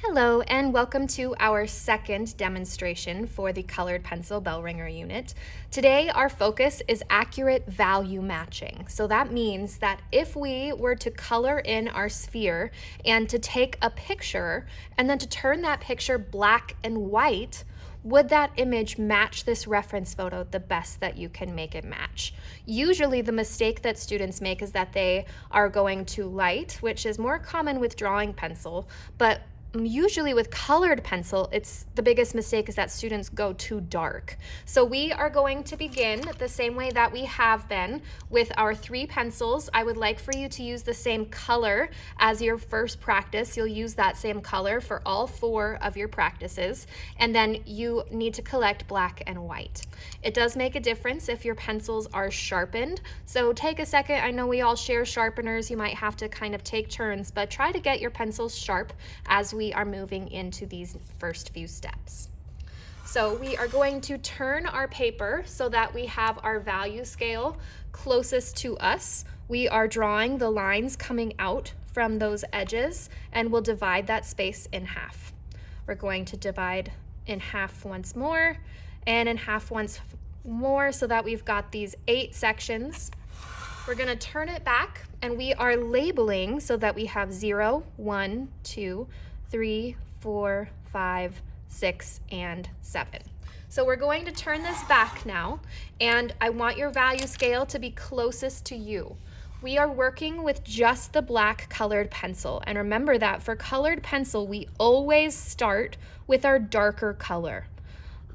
Hello and welcome to our second demonstration for the colored pencil Bellringer unit. Today our focus is accurate value matching. So that means that if we were to color in our sphere and to take a picture and then to turn that picture black and white, would that image match this reference photo the best that you can make it match? Usually the mistake that students make is that they are going too light, which is more common with drawing pencil, but usually with colored pencil, the biggest mistake is that students go too dark. So we are going to begin the same way that we have been with our 3 pencils. I would like for you to use the same color as your first practice. You'll use that same color for all 4 of your practices, and then you need to collect black and white. It does make a difference if your pencils are sharpened, so take a second. I know we all share sharpeners. You might have to kind of take turns, but try to get your pencils sharp as we are moving into these first few steps. So we are going to turn our paper so that we have our value scale closest to us. We are drawing the lines coming out from those edges, and we'll divide that space in half. We're going to divide in half once more and in half once more so that we've got these 8 sections. We're going to turn it back and we are labeling so that we have 0, 1, 2, 3, 4, 5, 6, and 7. So we're going to turn this back now, and I want your value scale to be closest to you. We are working with just the black colored pencil, and remember that for colored pencil, we always start with our darker color.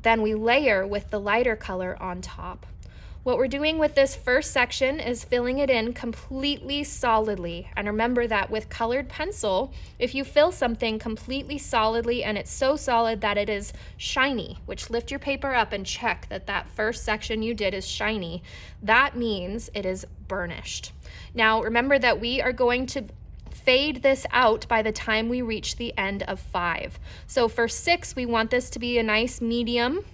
Then we layer with the lighter color on top. What we're doing with this first section is filling it in completely solidly. And remember that with colored pencil, if you fill something completely solidly and it's so solid that it is shiny, which lift your paper up and check that that first section you did is shiny, that means it is burnished. Now remember that we are going to fade this out by the time we reach the end of 5. So for 6, we want this to be a nice medium.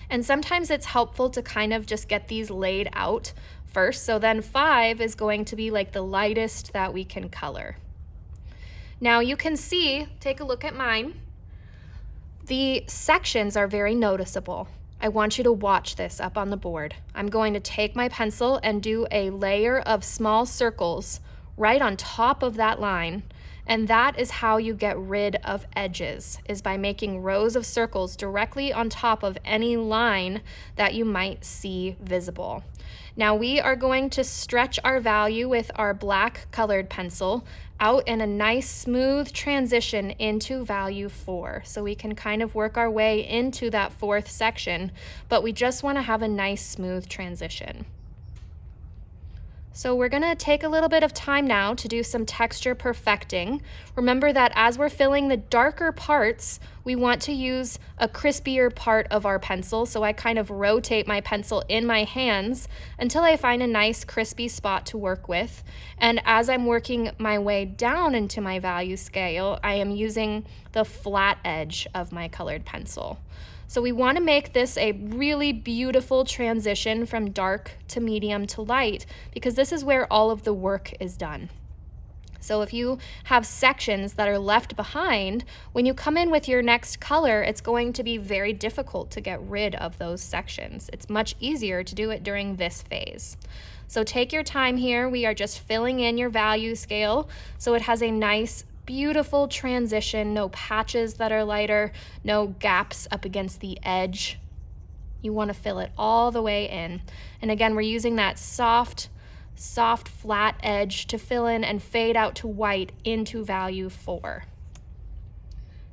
And sometimes it's helpful to kind of just get these laid out first. So then 5 is going to be like the lightest that we can color. Now you can see, take a look at mine. The sections are very noticeable. I want you to watch this up on the board. I'm going to take my pencil and do a layer of small circles right on top of that line. And that is how you get rid of edges, is by making rows of circles directly on top of any line that you might see visible. Now we are going to stretch our value with our black colored pencil out in a nice smooth transition into value 4. So we can kind of work our way into that 4th section, but we just want to have a nice smooth transition. So we're going to take a little bit of time now to do some texture perfecting. Remember that as we're filling the darker parts, we want to use a crispier part of our pencil. So I kind of rotate my pencil in my hands until I find a nice crispy spot to work with. And as I'm working my way down into my value scale, I am using the flat edge of my colored pencil. So we want to make this a really beautiful transition from dark to medium to light, because this is where all of the work is done. So if you have sections that are left behind, when you come in with your next color, it's going to be very difficult to get rid of those sections. It's much easier to do it during this phase. So take your time here. We are just filling in your value scale so it has a nice beautiful transition, no patches that are lighter, no gaps up against the edge. You want to fill it all the way in. And again, we're using that soft flat edge to fill in and fade out to white into value 4.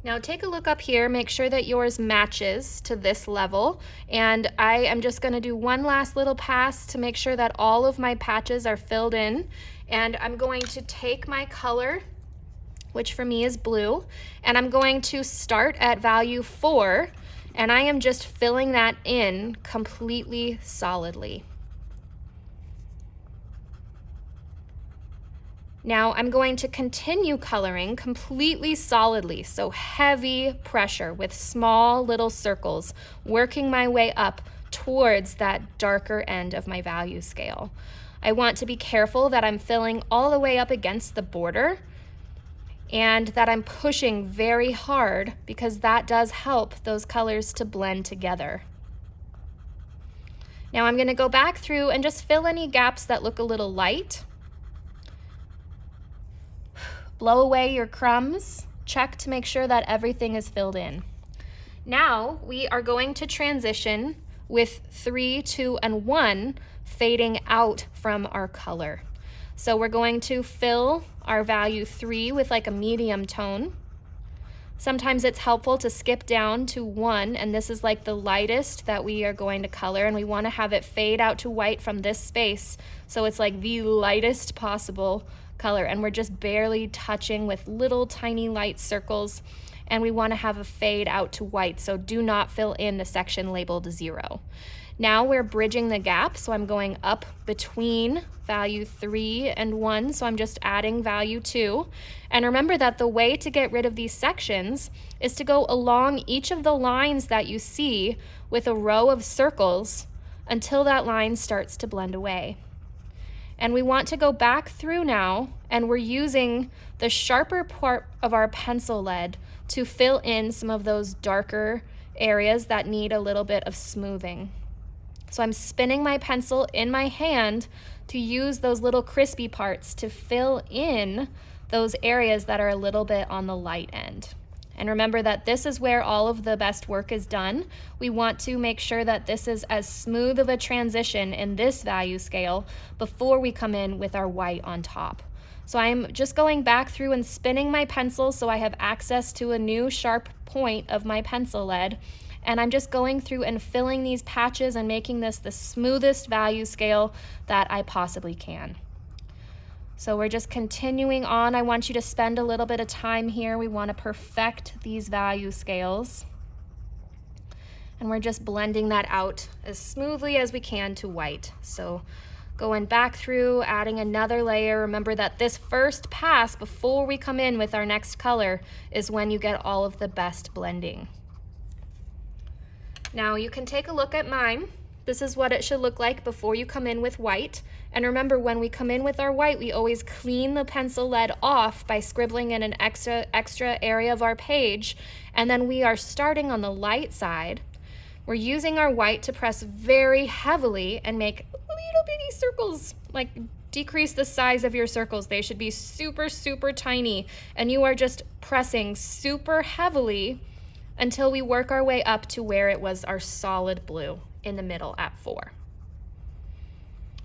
Now take a look up here, make sure that yours matches to this level, and I am just going to do one last little pass to make sure that all of my patches are filled in, and I'm going to take my color, which for me is blue, and I'm going to start at value 4, and I am just filling that in completely solidly. Now I'm going to continue coloring completely solidly, so heavy pressure with small little circles, working my way up towards that darker end of my value scale. I want to be careful that I'm filling all the way up against the border and that I'm pushing very hard because that does help those colors to blend together. Now I'm going to go back through and just fill any gaps that look a little light. Blow away your crumbs. Check to make sure that everything is filled in. Now we are going to transition with 3, 2, and 1 fading out from our color. So we're going to fill our value 3 with like a medium tone. Sometimes it's helpful to skip down to 1, and this is like the lightest that we are going to color, and we want to have it fade out to white from this space, so it's like the lightest possible color, and we're just barely touching with little tiny light circles, and we want to have a fade out to white, so do not fill in the section labeled 0. Now we're bridging the gap, so I'm going up between value 3 and 1, so I'm just adding value 2. And remember that the way to get rid of these sections is to go along each of the lines that you see with a row of circles until that line starts to blend away. And we want to go back through now, and we're using the sharper part of our pencil lead to fill in some of those darker areas that need a little bit of smoothing. So I'm spinning my pencil in my hand to use those little crispy parts to fill in those areas that are a little bit on the light end. And remember that this is where all of the best work is done. We want to make sure that this is as smooth of a transition in this value scale before we come in with our white on top. So I'm just going back through and spinning my pencil so I have access to a new sharp point of my pencil lead. And I'm just going through and filling these patches and making this the smoothest value scale that I possibly can. So we're just continuing on. I want you to spend a little bit of time here. We want to perfect these value scales. And we're just blending that out as smoothly as we can to white. So going back through, adding another layer. Remember that this first pass before we come in with our next color is when you get all of the best blending. Now you can take a look at mine. This is what it should look like before you come in with white. And remember, when we come in with our white, we always clean the pencil lead off by scribbling in an extra area of our page. And then we are starting on the light side. We're using our white to press very heavily and make little bitty circles, like decrease the size of your circles. They should be super, super tiny. And you are just pressing super heavily until we work our way up to where it was our solid blue in the middle at 4.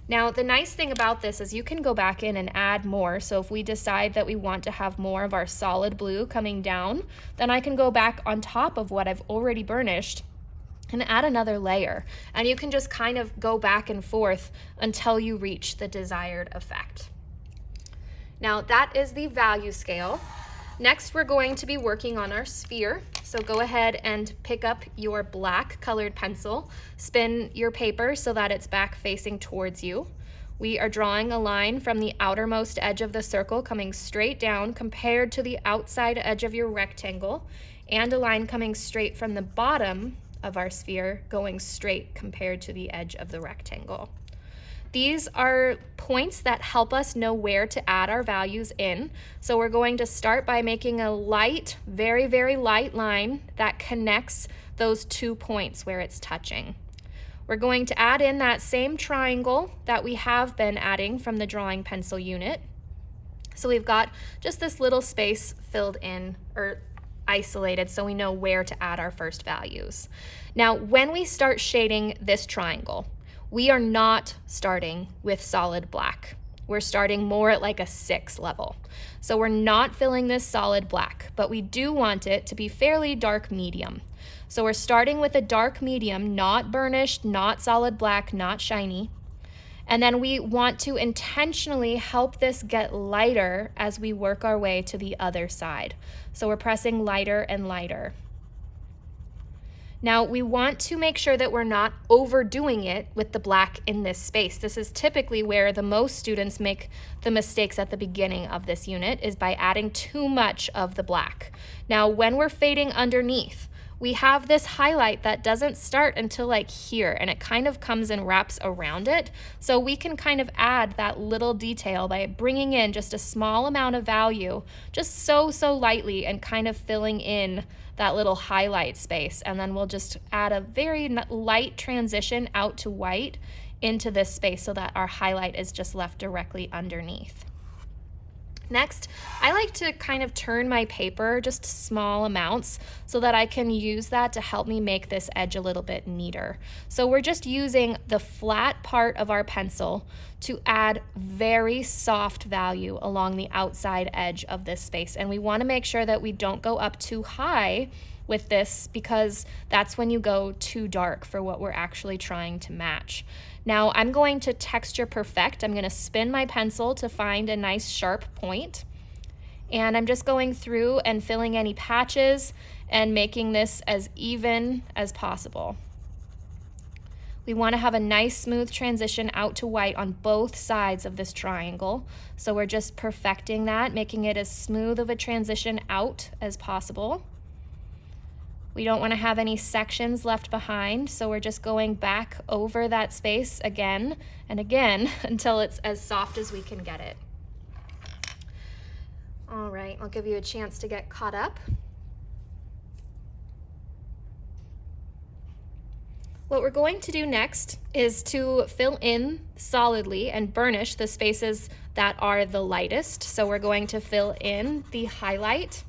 Now, the nice thing about this is you can go back in and add more. So if we decide that we want to have more of our solid blue coming down, then I can go back on top of what I've already burnished and add another layer. And you can just kind of go back and forth until you reach the desired effect. Now, that is the value scale. Next, we're going to be working on our sphere. So go ahead and pick up your black colored pencil, spin your paper so that it's back facing towards you. We are drawing a line from the outermost edge of the circle coming straight down compared to the outside edge of your rectangle, and a line coming straight from the bottom of our sphere going straight compared to the edge of the rectangle. These are points that help us know where to add our values in. So we're going to start by making a light, very, very light line that connects those 2 points where it's touching. We're going to add in that same triangle that we have been adding from the drawing pencil unit. So we've got just this little space filled in or isolated so we know where to add our first values. Now, when we start shading this triangle, we are not starting with solid black. We're starting more at like a 6 level. So we're not filling this solid black, but we do want it to be fairly dark medium. So we're starting with a dark medium, not burnished, not solid black, not shiny. And then we want to intentionally help this get lighter as we work our way to the other side. So we're pressing lighter and lighter. Now, we want to make sure that we're not overdoing it with the black in this space. This is typically where the most students make the mistakes at the beginning of this unit, is by adding too much of the black. Now, when we're fading underneath, we have this highlight that doesn't start until like here, and it kind of comes and wraps around it. So we can kind of add that little detail by bringing in just a small amount of value, just so lightly, and kind of filling in that little highlight space. And then we'll just add a very light transition out to white into this space so that our highlight is just left directly underneath. Next, I like to kind of turn my paper just small amounts so that I can use that to help me make this edge a little bit neater. So we're just using the flat part of our pencil to add very soft value along the outside edge of this space. And we want to make sure that we don't go up too high with this, because that's when you go too dark for what we're actually trying to match. Now I'm going to texture perfect. I'm going to spin my pencil to find a nice sharp point. And I'm just going through and filling any patches and making this as even as possible. We want to have a nice smooth transition out to white on both sides of this triangle. So we're just perfecting that, making it as smooth of a transition out as possible. We don't want to have any sections left behind, so we're just going back over that space again and again until it's as soft as we can get it. All right, I'll give you a chance to get caught up. What we're going to do next is to fill in solidly and burnish the spaces that are the lightest. So we're going to fill in the highlight.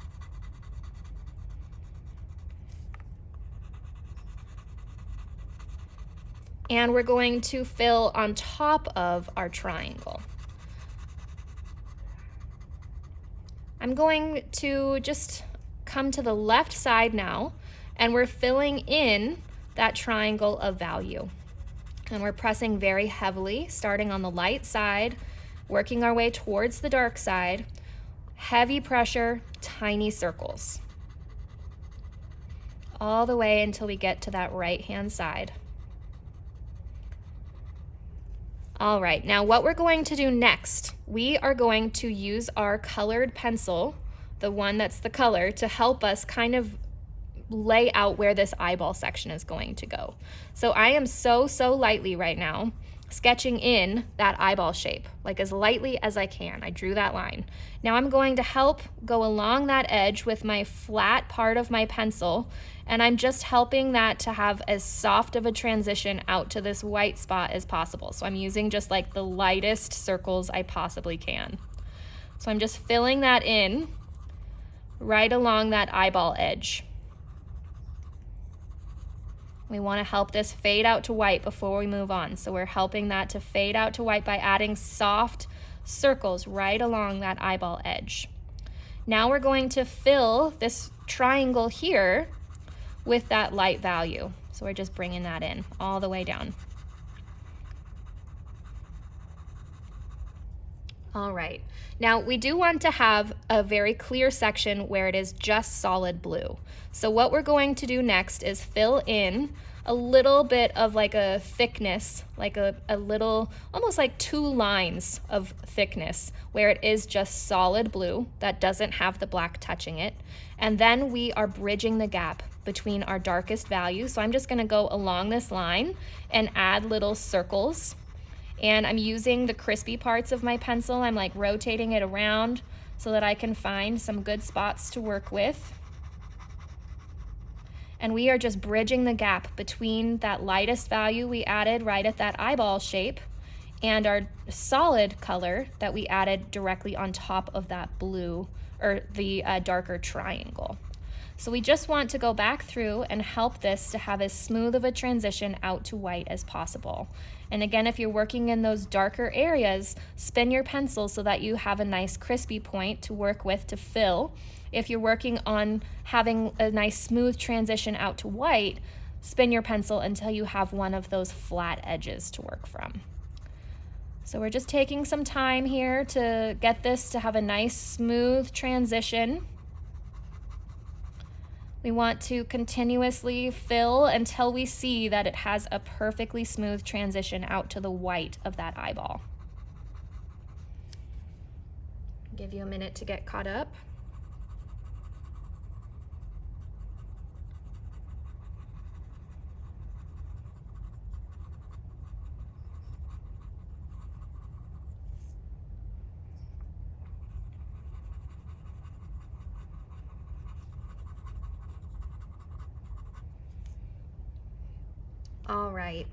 And we're going to fill on top of our triangle. I'm going to just come to the left side now, and we're filling in that triangle of value. And we're pressing very heavily, starting on the light side, working our way towards the dark side. Heavy pressure, tiny circles. All the way until we get to that right-hand side. All right, now what we're going to do next, we are going to use our colored pencil, the one that's the color, to help us kind of lay out where this eyeball section is going to go. So I am so lightly right now sketching in that eyeball shape, like as lightly as I can. I drew that line. Now I'm going to help go along that edge with my flat part of my pencil, and I'm just helping that to have as soft of a transition out to this white spot as possible. So I'm using just like the lightest circles I possibly can. So I'm just filling that in right along that eyeball edge. We want to help this fade out to white before we move on. So we're helping that to fade out to white by adding soft circles right along that eyeball edge. Now we're going to fill this triangle here with that light value. So we're just bringing that in all the way down. All right, now we do want to have a very clear section where it is just solid blue. So what we're going to do next is fill in a little bit of like a thickness, like a little, almost like 2 lines of thickness where it is just solid blue that doesn't have the black touching it. And then we are bridging the gap between our darkest value. So I'm just gonna go along this line and add little circles. And I'm using the crispy parts of my pencil. I'm like rotating it around so that I can find some good spots to work with. And we are just bridging the gap between that lightest value we added right at that eyeball shape and our solid color that we added directly on top of that blue, or the darker triangle. So we just want to go back through and help this to have as smooth of a transition out to white as possible. And again, if you're working in those darker areas, spin your pencil so that you have a nice crispy point to work with to fill. If you're working on having a nice smooth transition out to white, spin your pencil until you have one of those flat edges to work from. So we're just taking some time here to get this to have a nice smooth transition. We want to continuously fill until we see that it has a perfectly smooth transition out to the white of that eyeball. Give you a minute to get caught up. right.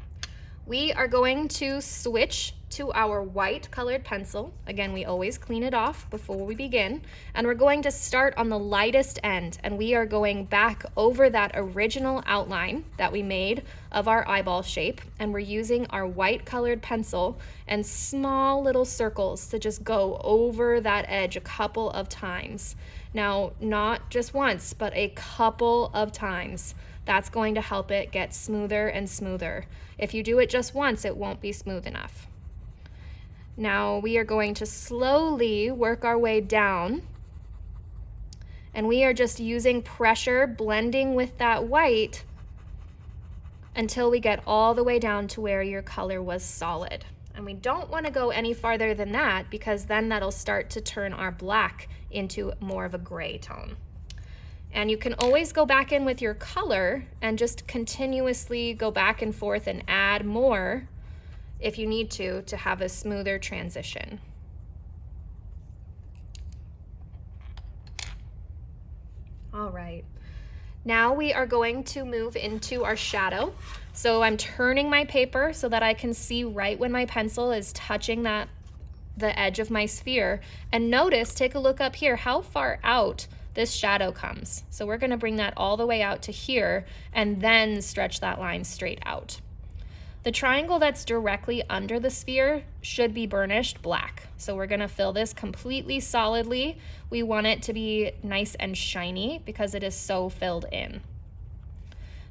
We are going to switch to our white colored pencil. Again, we always clean it off before we begin. And we're going to start on the lightest end, and we are going back over that original outline that we made of our eyeball shape. And we're using our white colored pencil and small little circles to just go over that edge a couple of times. Now, not just once, but a couple of times. That's going to help it get smoother and smoother. If you do it just once, it won't be smooth enough. Now we are going to slowly work our way down, and we are just using pressure, blending with that white until we get all the way down to where your color was solid. And we don't want to go any farther than that, because then that'll start to turn our black into more of a gray tone. And you can always go back in with your color and just continuously go back and forth and add more if you need to have a smoother transition. All right, now we are going to move into our shadow. So I'm turning my paper so that I can see right when my pencil is touching the edge of my sphere. And notice, take a look up here, how far out this shadow comes. So we're going to bring that all the way out to here and then stretch that line straight out. The triangle that's directly under the sphere should be burnished black. So we're going to fill this completely solidly. We want it to be nice and shiny because it is so filled in.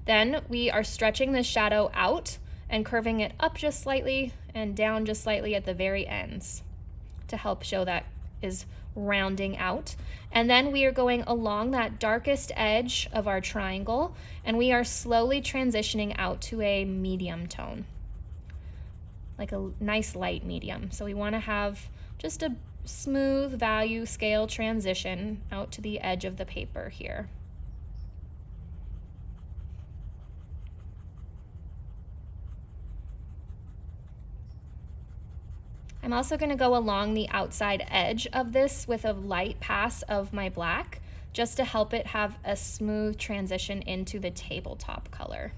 Then we are stretching the shadow out and curving it up just slightly and down just slightly at the very ends to help show that is rounding out. And then we are going along that darkest edge of our triangle, and we are slowly transitioning out to a medium tone, like a nice light medium. So we want to have just a smooth value scale transition out to the edge of the paper here. I'm also going to go along the outside edge of this with a light pass of my black, just to help it have a smooth transition into the tabletop color.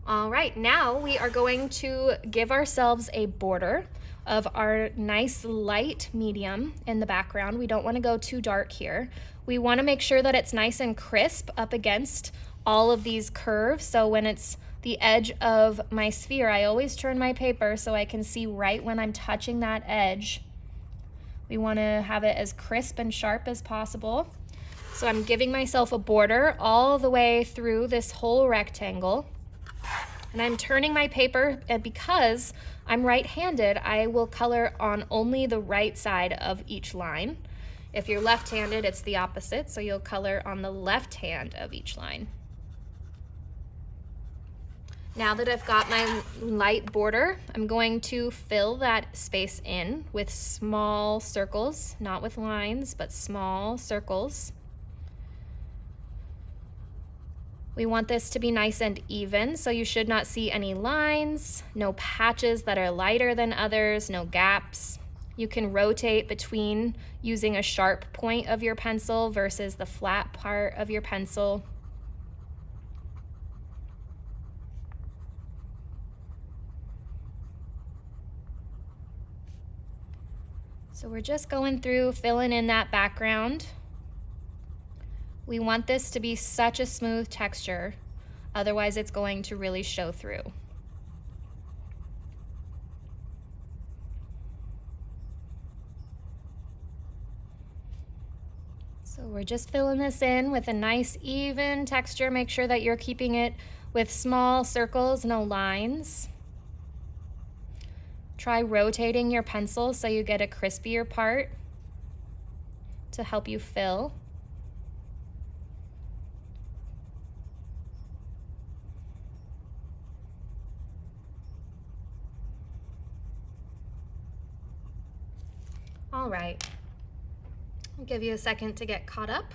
All right, now we are going to give ourselves a border of our nice light medium in the background. We don't want to go too dark here. We want to make sure that it's nice and crisp up against all of these curves. So when it's the edge of my sphere, I always turn my paper so I can see right when I'm touching that edge. We want to have it as crisp and sharp as possible. So I'm giving myself a border all the way through this whole rectangle. And I'm turning my paper, and because I'm right-handed, I will color on only the right side of each line. If you're left-handed, it's the opposite, so you'll color on the left hand of each line. Now that I've got my light border, I'm going to fill that space in with small circles, not with lines, but small circles. We want this to be nice and even, so you should not see any lines, no patches that are lighter than others, no gaps. You can rotate between using a sharp point of your pencil versus the flat part of your pencil. So we're just going through, filling in that background. We want this to be such a smooth texture, otherwise it's going to really show through. So we're just filling this in with a nice even texture. Make sure that you're keeping it with small circles, no lines. Try rotating your pencil so you get a crispier part to help you fill. All right, I'll give you a second to get caught up.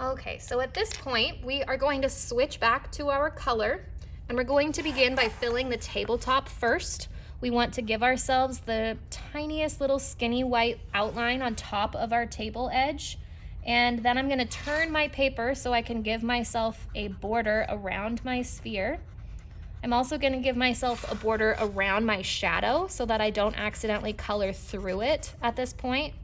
Okay, so at this point, we are going to switch back to our color, and we're going to begin by filling the tabletop first. We want to give ourselves the tiniest little skinny white outline on top of our table edge. And then I'm gonna turn my paper so I can give myself a border around my sphere. I'm also gonna give myself a border around my shadow so that I don't accidentally color through it at this point.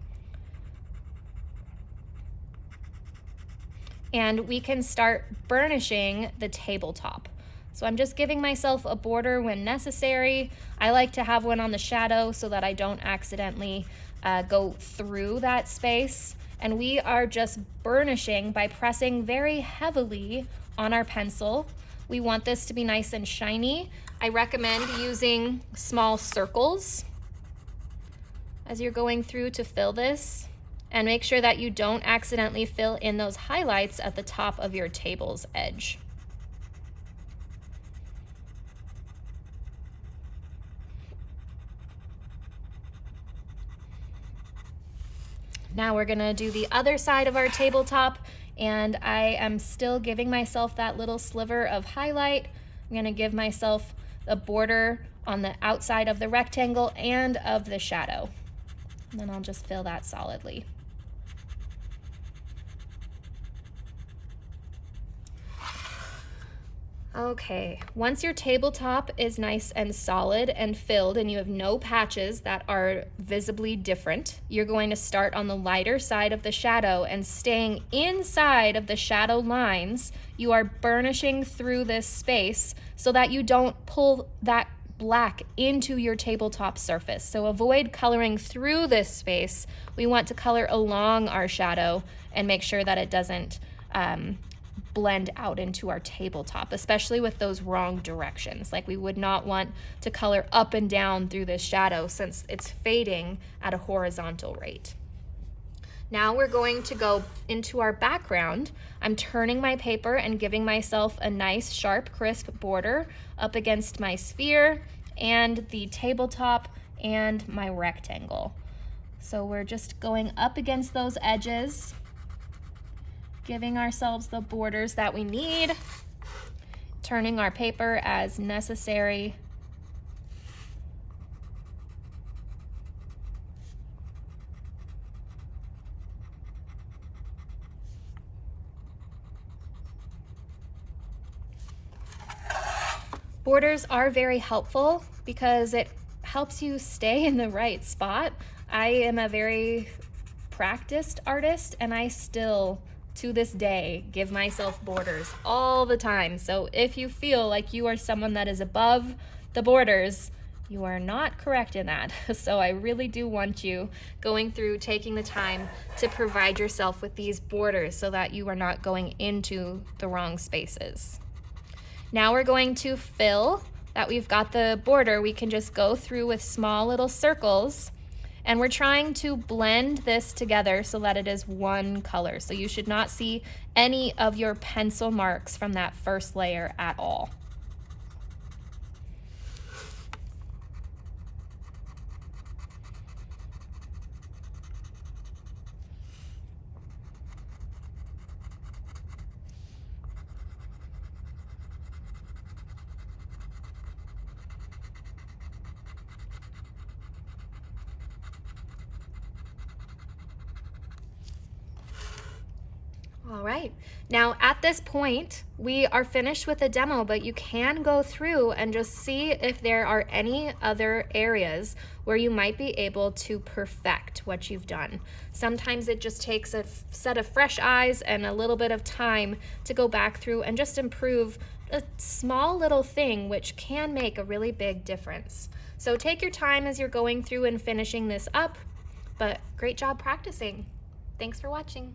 And we can start burnishing the tabletop. So I'm just giving myself a border when necessary. I like to have one on the shadow so that I don't accidentally go through that space. And we are just burnishing by pressing very heavily on our pencil. We want this to be nice and shiny. I recommend using small circles as you're going through to fill this. And make sure that you don't accidentally fill in those highlights at the top of your table's edge. Now we're gonna do the other side of our tabletop, and I am still giving myself that little sliver of highlight. I'm gonna give myself a border on the outside of the rectangle and of the shadow. And then I'll just fill that solidly. Okay, once your tabletop is nice and solid and filled and you have no patches that are visibly different, you're going to start on the lighter side of the shadow, and staying inside of the shadow lines, you are burnishing through this space so that you don't pull that black into your tabletop surface. So avoid coloring through this space. We want to color along our shadow and make sure that it doesn't blend out into our tabletop, especially with those wrong directions. Like, we would not want to color up and down through this shadow since it's fading at a horizontal rate. Now we're going to go into our background. I'm turning my paper and giving myself a nice sharp crisp border up against my sphere and the tabletop and my rectangle. So we're just going up against those edges, giving ourselves the borders that we need, turning our paper as necessary. Borders are very helpful because it helps you stay in the right spot. I am a very practiced artist, and I still, to this day, give myself borders all the time. So if you feel like you are someone that is above the borders, you are not correct in that. So I really do want you going through, taking the time to provide yourself with these borders so that you are not going into the wrong spaces. Now we're going to fill. That we've got the border, we can just go through with small little circles, and we're trying to blend this together so that it is one color. So you should not see any of your pencil marks from that first layer at all. All right, now at this point, we are finished with the demo, but you can go through and just see if there are any other areas where you might be able to perfect what you've done. Sometimes it just takes a set of fresh eyes and a little bit of time to go back through and just improve a small little thing, which can make a really big difference. So take your time as you're going through and finishing this up, but great job practicing. Thanks for watching.